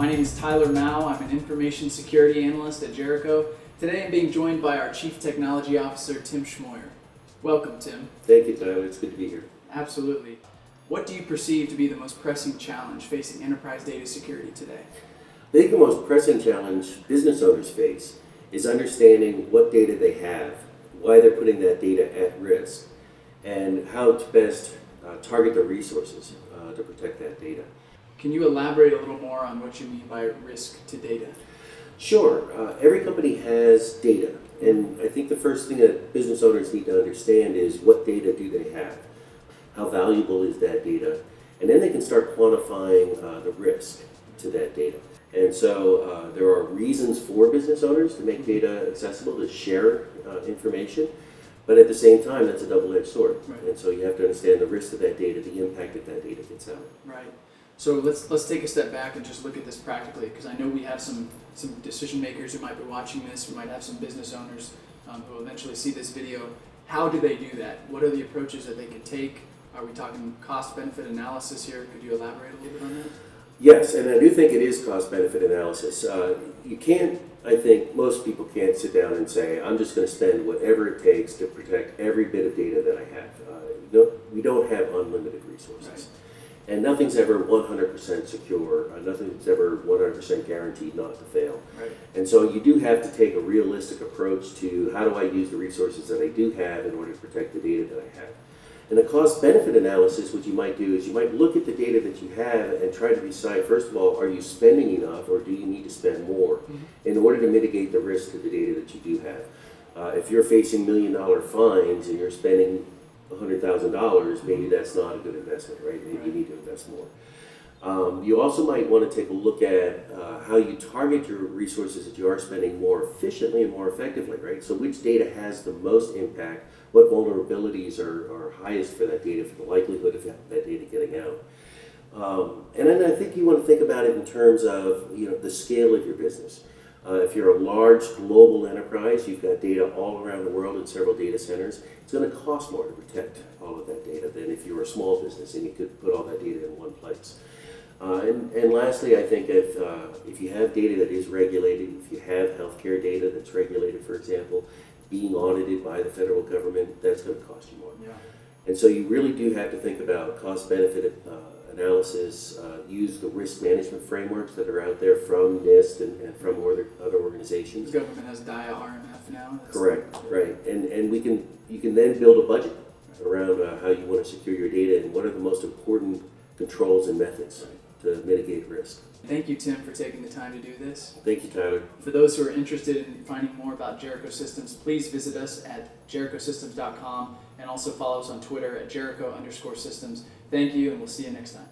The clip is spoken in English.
My name is Tyler Mao. I'm an information security analyst at Jericho. Today I'm being joined by our Chief Technology Officer, Tim Schmoyer. Welcome, Tim. Thank you, Tyler. It's good to be here. Absolutely. What do you perceive to be the most pressing challenge facing enterprise data security today? I think the most pressing challenge business owners face is understanding what data they have, why they're putting that data at risk, and how to best target the resources to protect that data. Can you elaborate a little more on what you mean by risk to data? Sure. Every company has data, and I think the first thing that business owners need to understand is what data do they have? How valuable is that data? And then they can start quantifying the risk to that data. And so there are reasons for business owners to make data accessible, to share information, but at the same time, that's a double-edged sword. Right. And so you have to understand the risk of that data, the impact that that data gets out. Right. So let's take a step back and just look at this practically, because I know we have some decision makers who might be watching this. We might have some business owners who will eventually see this video. How do they do that? What are the approaches that they can take? Are we talking cost-benefit analysis here? Could you elaborate a little bit on that? Yes, and I do think it is cost-benefit analysis. You can't, I think, most people can't sit down and say, I'm just going to spend whatever it takes to protect every bit of data that I have. We don't have unlimited resources. Right. And nothing's ever 100% secure. Nothing's ever 100% guaranteed not to fail. Right. And so you do have to take a realistic approach to how do I use the resources that I do have in order to protect the data that I have. And a cost-benefit analysis, what you might do is you might look at the data that you have and try to decide, first of all, are you spending enough or do you need to spend more in order to mitigate the risk of the data that you do have? If you're facing $1 million fines and you're spending $100,000, maybe that's not a good investment, right? Maybe you need to invest more. You also might want to take a look at how you target your resources that you are spending more efficiently and more effectively, right? So which data has the most impact? What vulnerabilities are highest for that data, for the likelihood of that data getting out? And then I think you want to think about it in terms of the scale of your business. If you're a large global enterprise, you've got data all around the world in several data centers, it's going to cost more to protect all of that data than if you were a small business and you could put all that data in one place. And lastly, I think if you have data that is regulated, if you have healthcare data that's regulated, for example, being audited by the federal government, that's going to cost you more. Yeah. And so you really do have to think about cost-benefit analysis, use the risk management frameworks that are out there from NIST and from other organizations. The government has DIA RMF now. Correct, right. And you can then build a budget around how you want to secure your data and what are the most important controls and methods to mitigate risk. Thank you, Tim, for taking the time to do this. Thank you, Tyler. For those who are interested in finding more about Jericho Systems, please visit us at jerichosystems.com and also follow us on Twitter at Jericho_systems. Thank you, and we'll see you next time.